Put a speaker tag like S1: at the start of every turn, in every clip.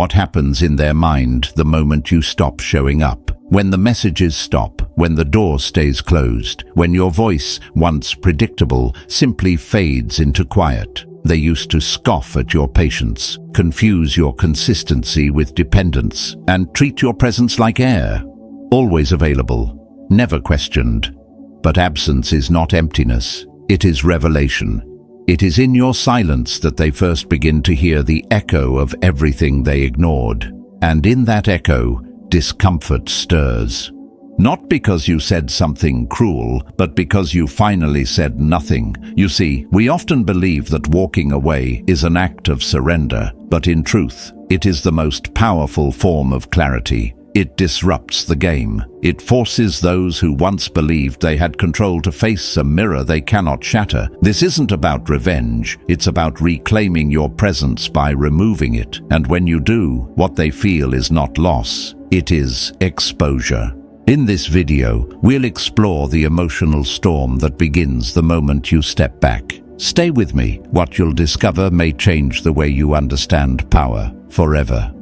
S1: what happens in their mind the moment you stop showing up. When the messages stop, when the door stays closed, when your voice, once predictable, simply fades into quiet. They used to scoff at your patience, confuse your consistency with dependence, and treat your presence like air. Always available, never questioned. But absence is not emptiness, it is revelation. It is in your silence that they first begin to hear the echo of everything they ignored. And in that echo, discomfort stirs. Not because you said something cruel, but because you finally said nothing. You see, we often believe that walking away is an act of surrender, but in truth, it is the most powerful form of clarity. It disrupts the game. It forces those who once believed they had control to face a mirror they cannot shatter. This isn't about revenge, it's about reclaiming your presence by removing it. And when you do, what they feel is not loss, it is exposure. In this video, we'll explore the emotional storm that begins the moment you step back. Stay with me. What you'll discover may change the way you understand power forever.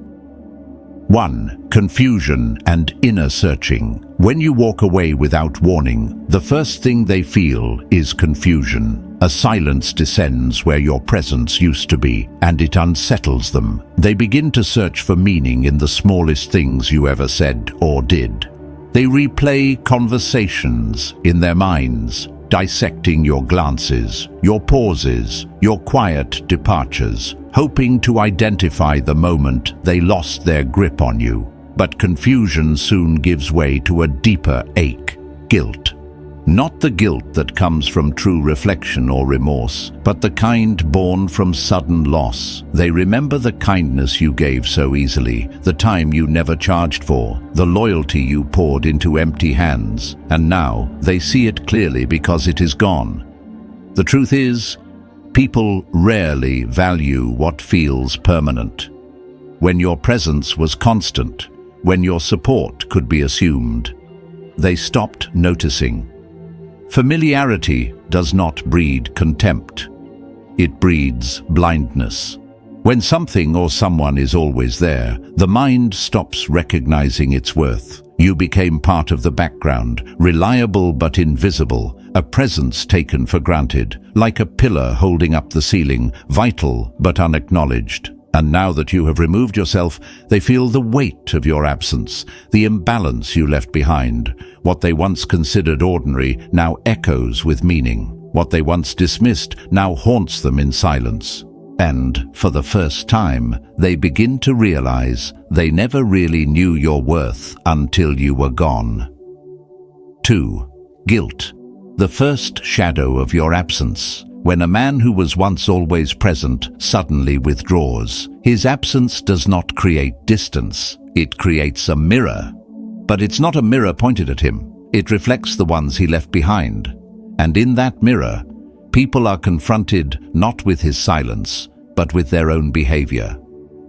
S1: 1. Confusion and inner searching. When you walk away without warning, the first thing they feel is confusion. A silence descends where your presence used to be, and it unsettles them. They begin to search for meaning in the smallest things you ever said or did. They replay conversations in their minds, dissecting your glances, your pauses, your quiet departures, hoping to identify the moment they lost their grip on you. But confusion soon gives way to a deeper ache, guilt. Not the guilt that comes from true reflection or remorse, but the kind born from sudden loss. They remember the kindness you gave so easily, the time you never charged for, the loyalty you poured into empty hands, and now they see it clearly because it is gone. The truth is, people rarely value what feels permanent. When your presence was constant, when your support could be assumed, they stopped noticing. Familiarity does not breed contempt. It breeds blindness. When something or someone is always there, the mind stops recognizing its worth. You became part of the background, reliable but invisible, a presence taken for granted, like a pillar holding up the ceiling, vital but unacknowledged. And now that you have removed yourself, they feel the weight of your absence, the imbalance you left behind. What they once considered ordinary now echoes with meaning. What they once dismissed now haunts them in silence. And, for the first time, they begin to realize they never really knew your worth until you were gone. 2. Guilt. The first shadow of your absence. When a man who was once always present suddenly withdraws, his absence does not create distance, it creates a mirror. But it's not a mirror pointed at him, it reflects the ones he left behind. And in that mirror, people are confronted not with his silence, but with their own behavior.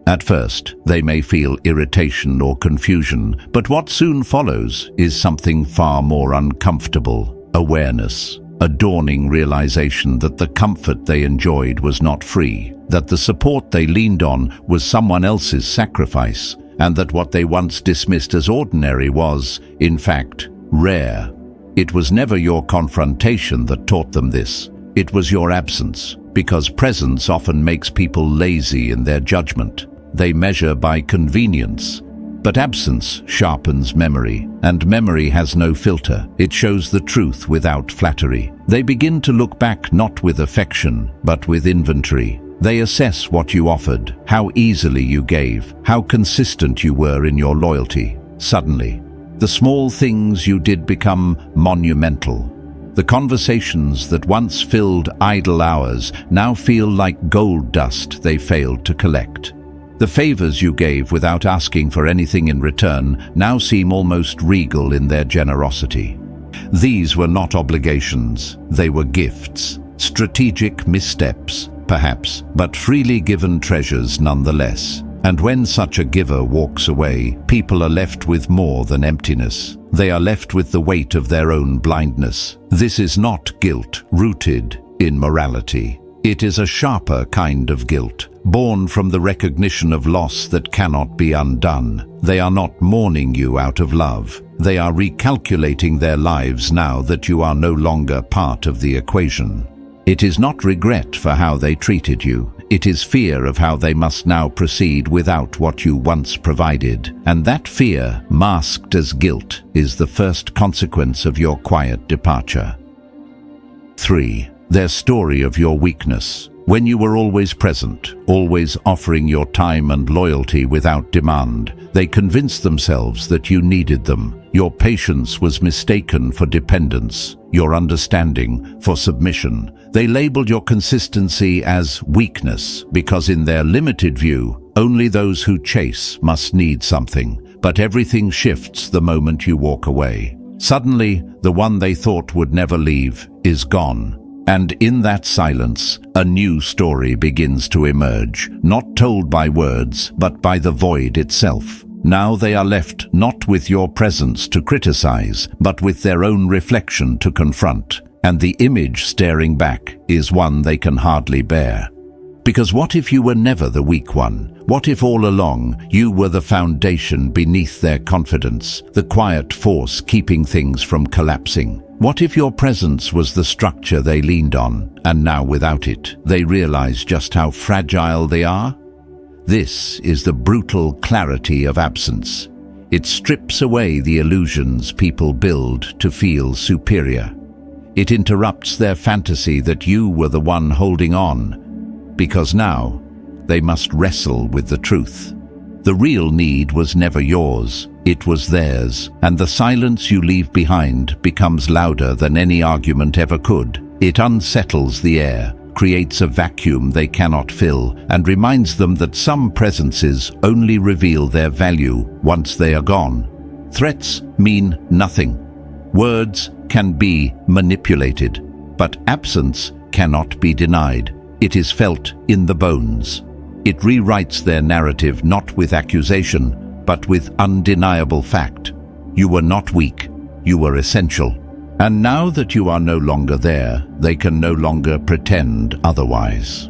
S1: At first, they may feel irritation or confusion, but what soon follows is something far more uncomfortable: awareness. A dawning realization that the comfort they enjoyed was not free, that the support they leaned on was someone else's sacrifice, and that what they once dismissed as ordinary was, in fact, rare. It was never your confrontation that taught them this. It was your absence, because presence often makes people lazy in their judgment. They measure by convenience. But absence sharpens memory, and memory has no filter. It shows the truth without flattery. They begin to look back not with affection, but with inventory. They assess what you offered, how easily you gave, how consistent you were in your loyalty. Suddenly, the small things you did become monumental. The conversations that once filled idle hours now feel like gold dust they failed to collect. The favors you gave without asking for anything in return now seem almost regal in their generosity. These were not obligations, they were gifts, strategic missteps, perhaps, but freely given treasures nonetheless. And when such a giver walks away, people are left with more than emptiness. They are left with the weight of their own blindness. This is not guilt rooted in morality. It is a sharper kind of guilt, born from the recognition of loss that cannot be undone. They are not mourning you out of love. They are recalculating their lives now that you are no longer part of the equation. It is not regret for how they treated you. It is fear of how they must now proceed without what you once provided. And that fear, masked as guilt, is the first consequence of your quiet departure. 3. Their story of your weakness. When you were always present, always offering your time and loyalty without demand, they convinced themselves that you needed them. Your patience was mistaken for dependence, your understanding for submission. They labeled your consistency as weakness because in their limited view, only those who chase must need something. But everything shifts the moment you walk away. Suddenly, the one they thought would never leave is gone. And in that silence, a new story begins to emerge, not told by words, but by the void itself. Now they are left not with your presence to criticize, but with their own reflection to confront. And the image staring back is one they can hardly bear. Because what if you were never the weak one? What if all along you were the foundation beneath their confidence, the quiet force keeping things from collapsing? What if your presence was the structure they leaned on, and now without it, they realize just how fragile they are? This is the brutal clarity of absence. It strips away the illusions people build to feel superior. It interrupts their fantasy that you were the one holding on, because now they must wrestle with the truth. The real need was never yours, it was theirs, and the silence you leave behind becomes louder than any argument ever could. It unsettles the air, creates a vacuum they cannot fill, and reminds them that some presences only reveal their value once they are gone. Threats mean nothing. Words can be manipulated, but absence cannot be denied. It is felt in the bones. It rewrites their narrative not with accusation, but with undeniable fact. You were not weak, you were essential. And now that you are no longer there, they can no longer pretend otherwise.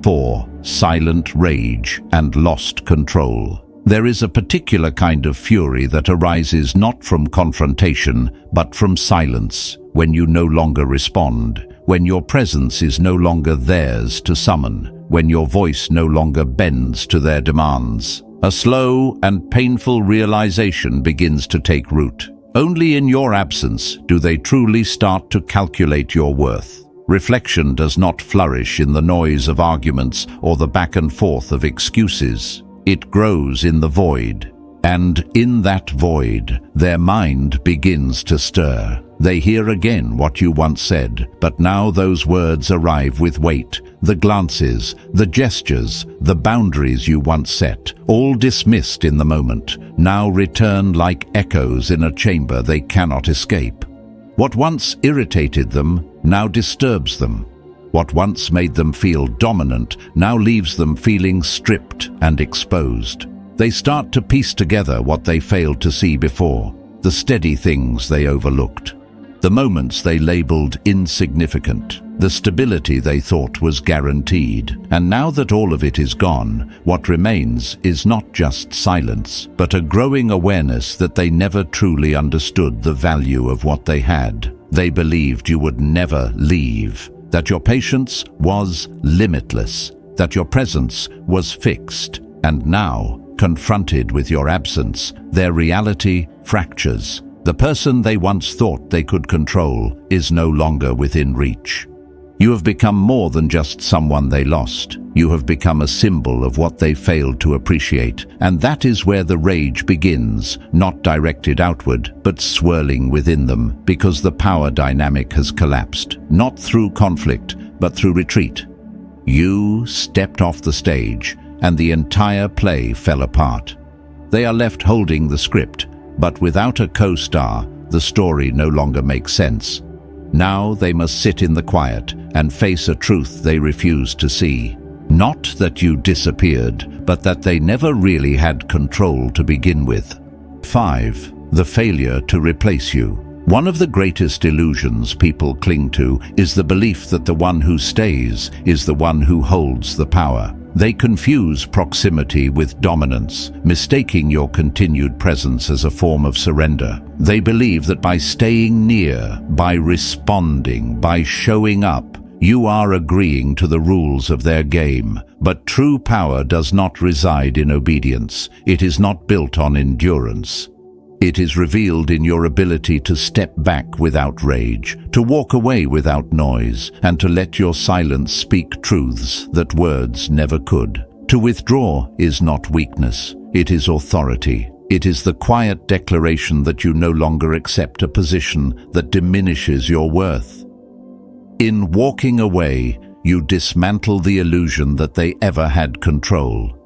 S1: 4. Silent rage and lost control. There is a particular kind of fury that arises not from confrontation, but from silence, when you no longer respond, when your presence is no longer theirs to summon, when your voice no longer bends to their demands. A slow and painful realization begins to take root. Only in your absence do they truly start to calculate your worth. Reflection does not flourish in the noise of arguments or the back and forth of excuses. It grows in the void, and in that void, their mind begins to stir. They hear again what you once said, but now those words arrive with weight. The glances, the gestures, the boundaries you once set, all dismissed in the moment, now return like echoes in a chamber they cannot escape. What once irritated them now disturbs them. What once made them feel dominant now leaves them feeling stripped and exposed. They start to piece together what they failed to see before, the steady things they overlooked, the moments they labeled insignificant, the stability they thought was guaranteed. And now that all of it is gone, what remains is not just silence, but a growing awareness that they never truly understood the value of what they had. They believed you would never leave, that your patience was limitless, that your presence was fixed, and now, confronted with your absence, their reality fractures. The person they once thought they could control is no longer within reach. You have become more than just someone they lost. You have become a symbol of what they failed to appreciate, and that is where the rage begins, not directed outward, but swirling within them, because the power dynamic has collapsed, not through conflict, but through retreat. You stepped off the stage, and the entire play fell apart. They are left holding the script, but without a co-star, the story no longer makes sense. Now they must sit in the quiet and face a truth they refuse to see. Not that you disappeared, but that they never really had control to begin with. 5. The failure to replace you. One of the greatest illusions people cling to is the belief that the one who stays is the one who holds the power. They confuse proximity with dominance, mistaking your continued presence as a form of surrender. They believe that by staying near, by responding, by showing up, you are agreeing to the rules of their game. But true power does not reside in obedience. It is not built on endurance. It is revealed in your ability to step back without rage, to walk away without noise, and to let your silence speak truths that words never could. To withdraw is not weakness, it is authority. It is the quiet declaration that you no longer accept a position that diminishes your worth. In walking away, you dismantle the illusion that they ever had control.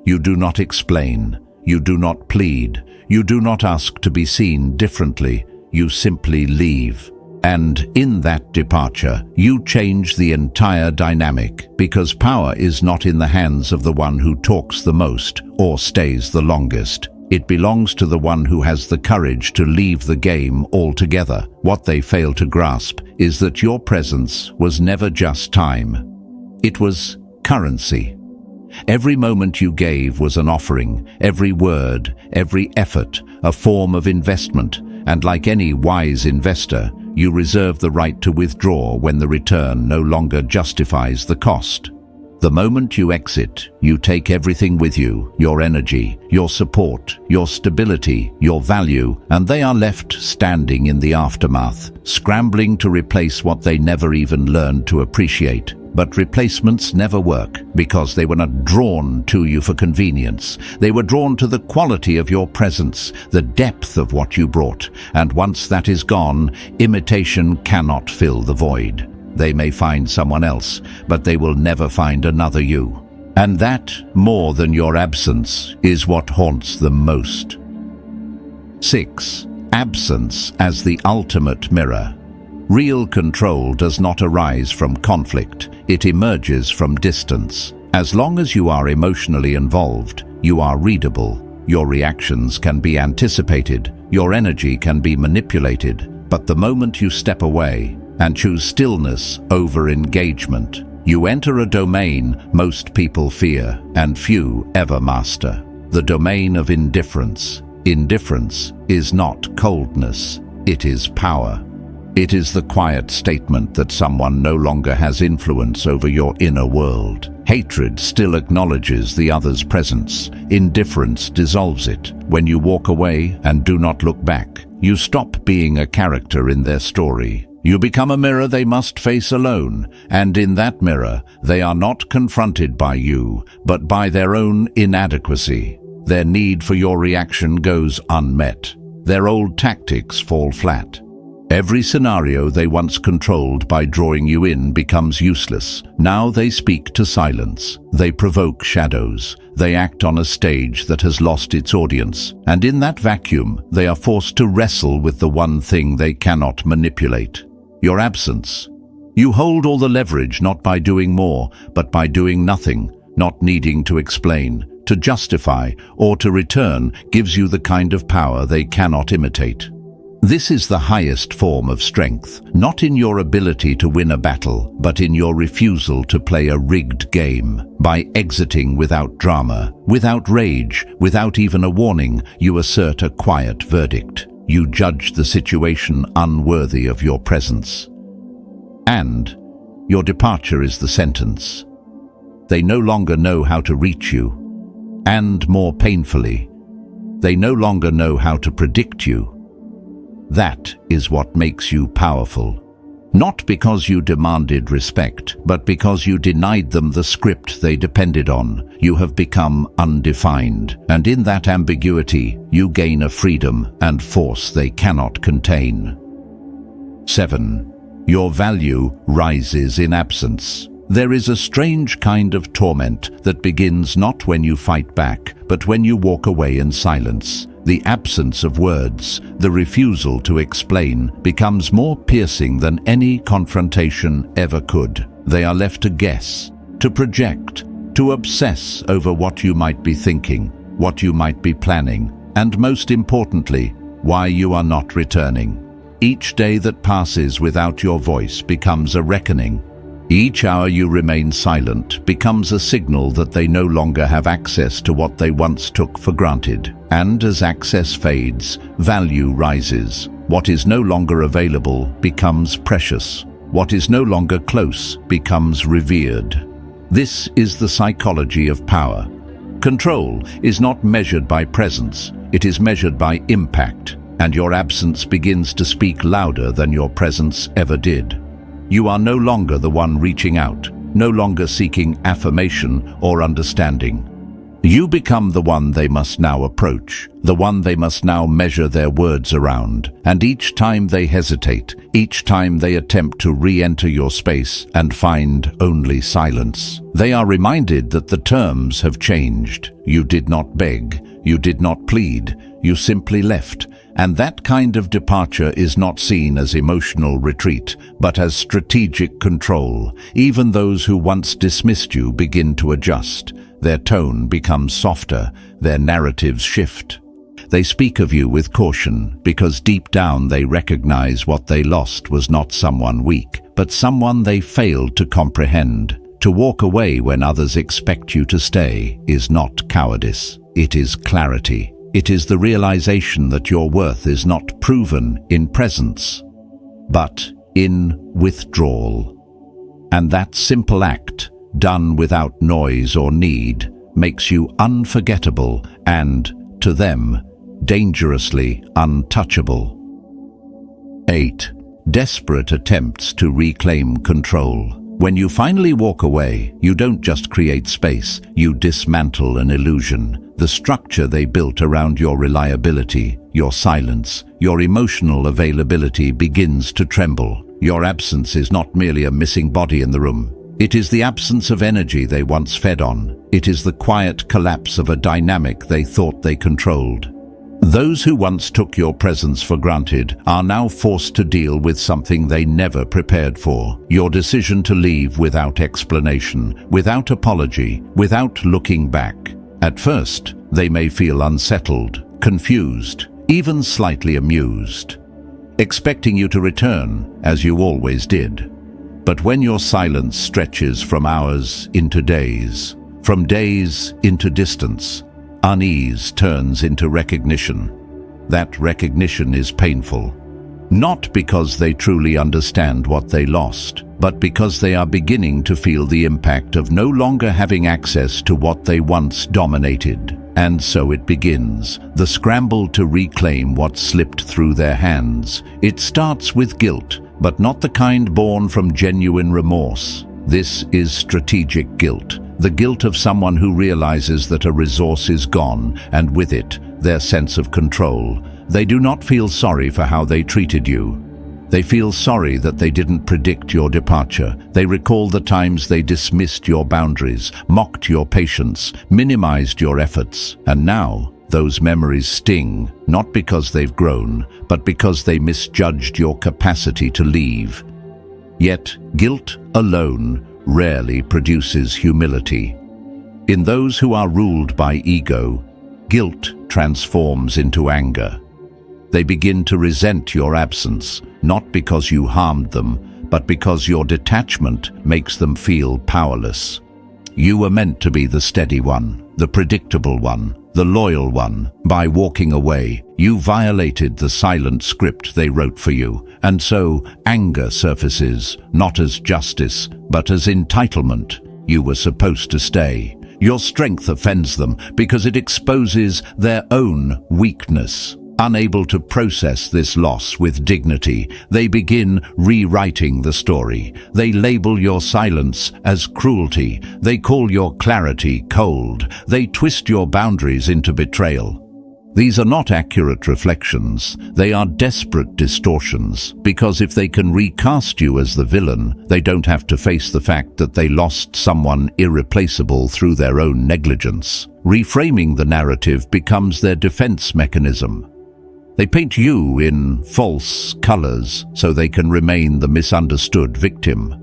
S1: You do not explain. You do not plead. You do not ask to be seen differently. You simply leave. And in that departure, you change the entire dynamic, because power is not in the hands of the one who talks the most or stays the longest. It belongs to the one who has the courage to leave the game altogether. What they fail to grasp is that your presence was never just time. It was currency. Every moment you gave was an offering, every word, every effort, a form of investment, and like any wise investor, you reserve the right to withdraw when the return no longer justifies the cost. The moment you exit, you take everything with you, your energy, your support, your stability, your value, and they are left standing in the aftermath, scrambling to replace what they never even learned to appreciate. But replacements never work, because they were not drawn to you for convenience. They were drawn to the quality of your presence, the depth of what you brought, and once that is gone, imitation cannot fill the void. They may find someone else, but they will never find another you. And that, more than your absence, is what haunts them most. 6. Absence as the ultimate mirror. Real control does not arise from conflict, it emerges from distance. As long as you are emotionally involved, you are readable. Your reactions can be anticipated, your energy can be manipulated, but the moment you step away and choose stillness over engagement, you enter a domain most people fear and few ever master. The domain of indifference. Indifference is not coldness, it is power. It is the quiet statement that someone no longer has influence over your inner world. Hatred still acknowledges the other's presence. Indifference dissolves it. When you walk away and do not look back, you stop being a character in their story. You become a mirror they must face alone, and in that mirror, they are not confronted by you, but by their own inadequacy. Their need for your reaction goes unmet. Their old tactics fall flat. Every scenario they once controlled by drawing you in becomes useless. Now they speak to silence. They provoke shadows. They act on a stage that has lost its audience. And in that vacuum, they are forced to wrestle with the one thing they cannot manipulate: your absence. You hold all the leverage not by doing more, but by doing nothing, not needing to explain, to justify, or to return gives you the kind of power they cannot imitate. This is the highest form of strength, not in your ability to win a battle, but in your refusal to play a rigged game. By exiting without drama, without rage, without even a warning, you assert a quiet verdict. You judge the situation unworthy of your presence. And your departure is the sentence. They no longer know how to reach you. And more painfully, they no longer know how to predict you. That is what makes you powerful. Not because you demanded respect, but because you denied them the script they depended on. You have become undefined, and in that ambiguity, you gain a freedom and force they cannot contain. 7. Your value rises in absence. There is a strange kind of torment that begins not when you fight back, but when you walk away in silence. The absence of words, the refusal to explain, becomes more piercing than any confrontation ever could. They are left to guess, to project, to obsess over what you might be thinking, what you might be planning, and most importantly, why you are not returning. Each day that passes without your voice becomes a reckoning. Each hour you remain silent becomes a signal that they no longer have access to what they once took for granted. And as access fades, value rises. What is no longer available becomes precious. What is no longer close becomes revered. This is the psychology of power. Control is not measured by presence, it is measured by impact, and your absence begins to speak louder than your presence ever did. You are no longer the one reaching out, no longer seeking affirmation or understanding. You become the one they must now approach, the one they must now measure their words around, and each time they hesitate, each time they attempt to re-enter your space and find only silence, they are reminded that the terms have changed. You did not beg, you did not plead, you simply left. And that kind of departure is not seen as emotional retreat, but as strategic control. Even those who once dismissed you begin to adjust. Their tone becomes softer, their narratives shift. They speak of you with caution, because deep down they recognize what they lost was not someone weak, but someone they failed to comprehend. To walk away when others expect you to stay is not cowardice, it is clarity. It is the realization that your worth is not proven in presence, but in withdrawal. And that simple act, done without noise or need, makes you unforgettable and, to them, dangerously untouchable. 8. Desperate attempts to reclaim control. When you finally walk away, you don't just create space, you dismantle an illusion. The structure they built around your reliability, your silence, your emotional availability begins to tremble. Your absence is not merely a missing body in the room. It is the absence of energy they once fed on. It is the quiet collapse of a dynamic they thought they controlled. Those who once took your presence for granted are now forced to deal with something they never prepared for. Your decision to leave without explanation, without apology, without looking back. At first, they may feel unsettled, confused, even slightly amused, expecting you to return, as you always did. But when your silence stretches from hours into days, from days into distance, unease turns into recognition. That recognition is painful. Not because they truly understand what they lost, but because they are beginning to feel the impact of no longer having access to what they once dominated. And so it begins, the scramble to reclaim what slipped through their hands. It starts with guilt, but not the kind born from genuine remorse. This is strategic guilt, the guilt of someone who realizes that a resource is gone, and with it, their sense of control. They do not feel sorry for how they treated you. They feel sorry that they didn't predict your departure. They recall the times they dismissed your boundaries, mocked your patience, minimized your efforts. And now, those memories sting, not because they've grown, but because they misjudged your capacity to leave. Yet, guilt alone rarely produces humility. In those who are ruled by ego, guilt transforms into anger. They begin to resent your absence, not because you harmed them, but because your detachment makes them feel powerless. You were meant to be the steady one, the predictable one, the loyal one. By walking away, you violated the silent script they wrote for you, and so anger surfaces, not as justice, but as entitlement. You were supposed to stay. Your strength offends them because it exposes their own weakness. Unable to process this loss with dignity, they begin rewriting the story. They label your silence as cruelty. They call your clarity cold. They twist your boundaries into betrayal. These are not accurate reflections. They are desperate distortions, because if they can recast you as the villain, they don't have to face the fact that they lost someone irreplaceable through their own negligence. Reframing the narrative becomes their defense mechanism. They paint you in false colors so they can remain the misunderstood victim.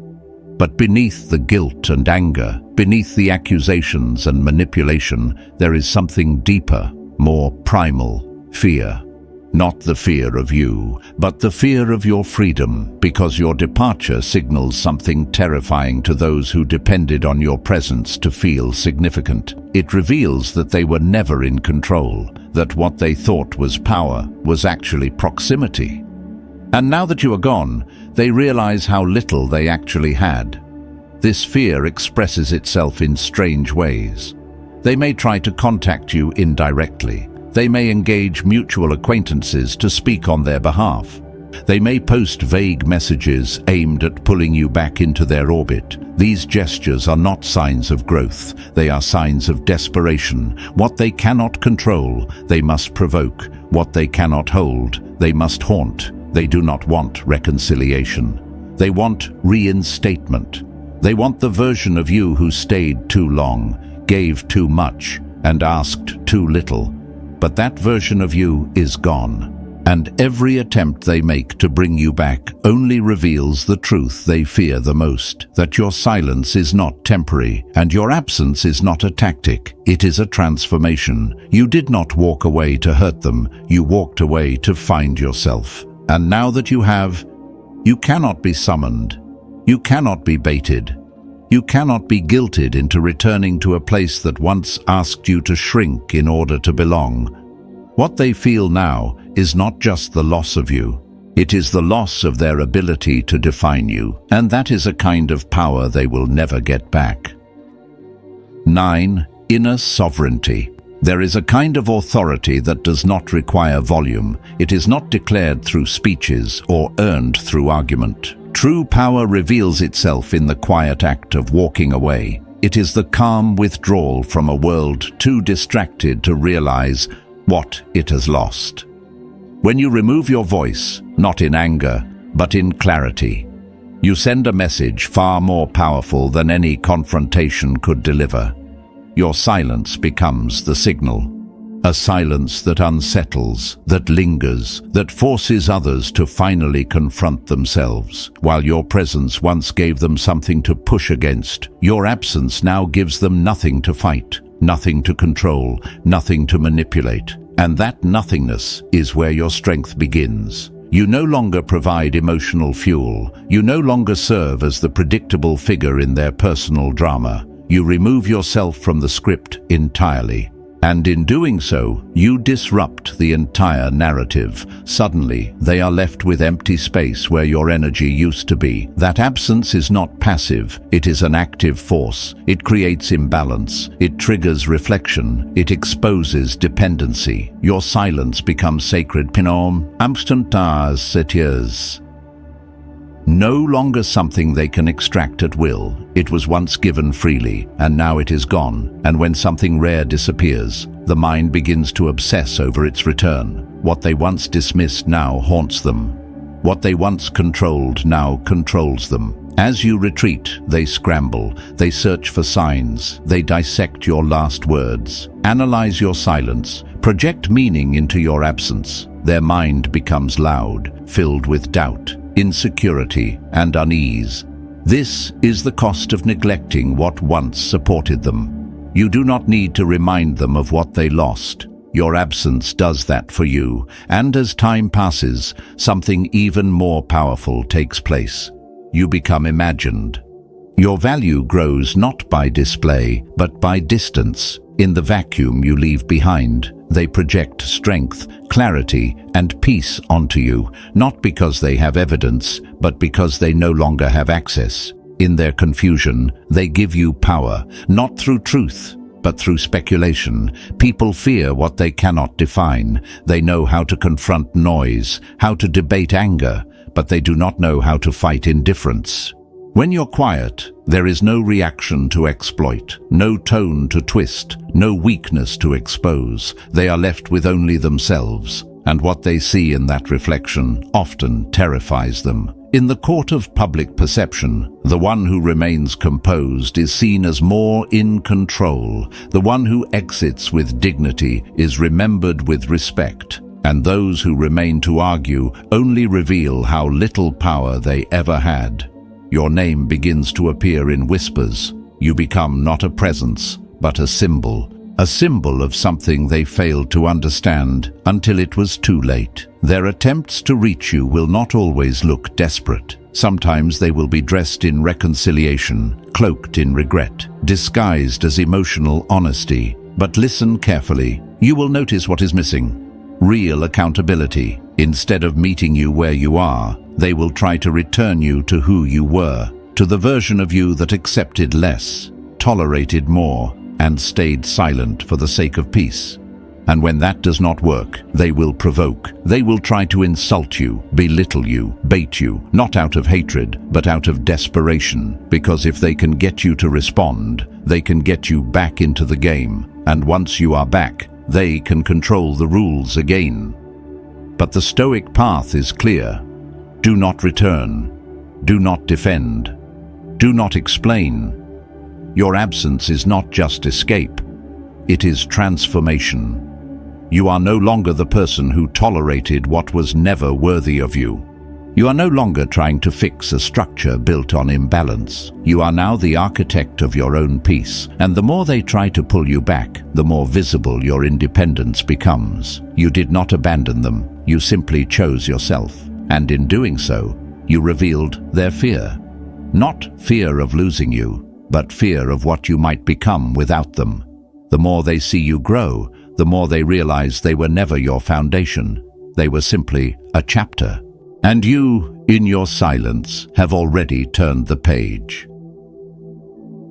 S1: But beneath the guilt and anger, beneath the accusations and manipulation, there is something deeper, more primal: fear. Not the fear of you, but the fear of your freedom, because your departure signals something terrifying to those who depended on your presence to feel significant. It reveals that they were never in control, that what they thought was power was actually proximity. And now that you are gone, they realize how little they actually had. This fear expresses itself in strange ways. They may try to contact you indirectly. They may engage mutual acquaintances to speak on their behalf. They may post vague messages aimed at pulling you back into their orbit. These gestures are not signs of growth. They are signs of desperation. What they cannot control, they must provoke. What they cannot hold, they must haunt. They do not want reconciliation. They want reinstatement. They want the version of you who stayed too long, gave too much, and asked too little. But that version of you is gone, and every attempt they make to bring you back only reveals the truth they fear the most, that your silence is not temporary, and your absence is not a tactic. It is a transformation. You did not walk away to hurt them, you walked away to find yourself. And now that you have, you cannot be summoned. You cannot be baited. You cannot be guilted into returning to a place that once asked you to shrink in order to belong. What they feel now is not just the loss of you. It is the loss of their ability to define you, and that is a kind of power they will never get back. 9. Inner sovereignty. There is a kind of authority that does not require volume. It is not declared through speeches or earned through argument. True power reveals itself in the quiet act of walking away. It is the calm withdrawal from a world too distracted to realize what it has lost. When you remove your voice, not in anger, but in clarity, you send a message far more powerful than any confrontation could deliver. Your silence becomes the signal. A silence that unsettles, that lingers, that forces others to finally confront themselves. While your presence once gave them something to push against, your absence now gives them nothing to fight, nothing to control, nothing to manipulate. And that nothingness is where your strength begins. You no longer provide emotional fuel. You no longer serve as the predictable figure in their personal drama. You remove yourself from the script entirely. And in doing so, you disrupt the entire narrative. Suddenly, they are left with empty space where your energy used to be. That absence is not passive, it is an active force. It creates imbalance, it triggers reflection, it exposes dependency. Your silence becomes sacred. Pinom amstantas setiers. No longer something they can extract at will. It was once given freely, and now it is gone. And when something rare disappears, the mind begins to obsess over its return. What they once dismissed now haunts them. What they once controlled now controls them. As you retreat, they scramble, they search for signs, they dissect your last words, analyze your silence, project meaning into your absence. Their mind becomes loud, filled with doubt, insecurity, and unease. This is the cost of neglecting what once supported them. You do not need to remind them of what they lost. Your absence does that for you, and as time passes, something even more powerful takes place. You become imagined. Your value grows not by display, but by distance. In the vacuum you leave behind, they project strength, clarity, and peace onto you, not because they have evidence, but because they no longer have access. In their confusion, they give you power, not through truth, but through speculation. People fear what they cannot define. They know how to confront noise, how to debate anger, but they do not know how to fight indifference. When you're quiet, there is no reaction to exploit, no tone to twist, no weakness to expose. They are left with only themselves, and what they see in that reflection often terrifies them. In the court of public perception, the one who remains composed is seen as more in control. The one who exits with dignity is remembered with respect, and those who remain to argue only reveal how little power they ever had. Your name begins to appear in whispers. You become not a presence, but a symbol a symbol of something they failed to understand until it was too late. Their attempts to reach you will not always look desperate. Sometimes they will be dressed in reconciliation, cloaked in regret, disguised as emotional honesty. But listen carefully. You will notice what is missing. Real accountability. Instead of meeting you where you are, they will try to return you to who you were, to the version of you that accepted less, tolerated more, and stayed silent for the sake of peace. And when that does not work, they will provoke. They will try to insult you, belittle you, bait you, not out of hatred, but out of desperation. Because if they can get you to respond, they can get you back into the game. And once you are back, they can control the rules again. But the Stoic path is clear. Do not return. Do not defend. Do not explain. Your absence is not just escape. It is transformation. You are no longer the person who tolerated what was never worthy of you. You are no longer trying to fix a structure built on imbalance. You are now the architect of your own peace, and the more they try to pull you back, the more visible your independence becomes. You did not abandon them, you simply chose yourself, and in doing so, you revealed their fear. Not fear of losing you, but fear of what you might become without them. The more they see you grow, the more they realize they were never your foundation. They were simply a chapter. And you, in your silence, have already turned the page.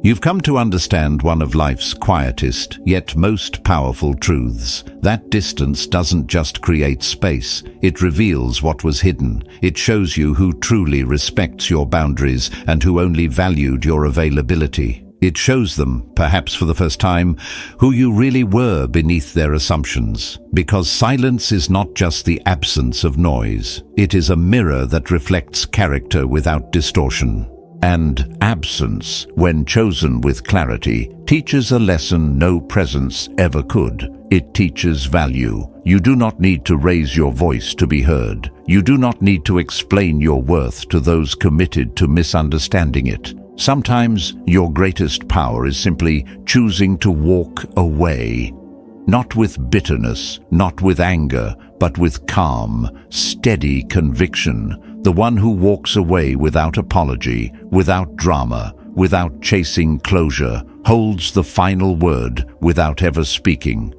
S1: You've come to understand one of life's quietest, yet most powerful truths. That distance doesn't just create space, it reveals what was hidden. It shows you who truly respects your boundaries and who only valued your availability. It shows them, perhaps for the first time, who you really were beneath their assumptions. Because silence is not just the absence of noise. It is a mirror that reflects character without distortion. And absence, when chosen with clarity, teaches a lesson no presence ever could. It teaches value. You do not need to raise your voice to be heard. You do not need to explain your worth to those committed to misunderstanding it. Sometimes your greatest power is simply choosing to walk away. Not with bitterness, not with anger, but with calm, steady conviction. The one who walks away without apology, without drama, without chasing closure, holds the final word without ever speaking.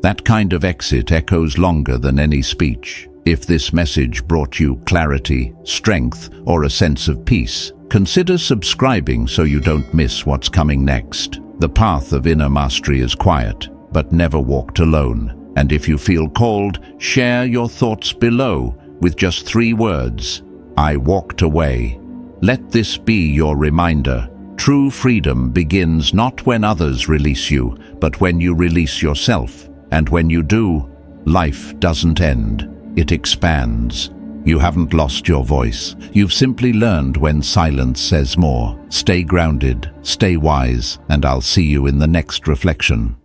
S1: That kind of exit echoes longer than any speech. If this message brought you clarity, strength, or a sense of peace, consider subscribing so you don't miss what's coming next. The path of inner mastery is quiet, but never walked alone. And if you feel called, share your thoughts below with just 3 words. I walked away. Let this be your reminder. True freedom begins not when others release you, but when you release yourself. And when you do, life doesn't end. It expands. You haven't lost your voice. You've simply learned when silence says more. Stay grounded, stay wise, and I'll see you in the next reflection.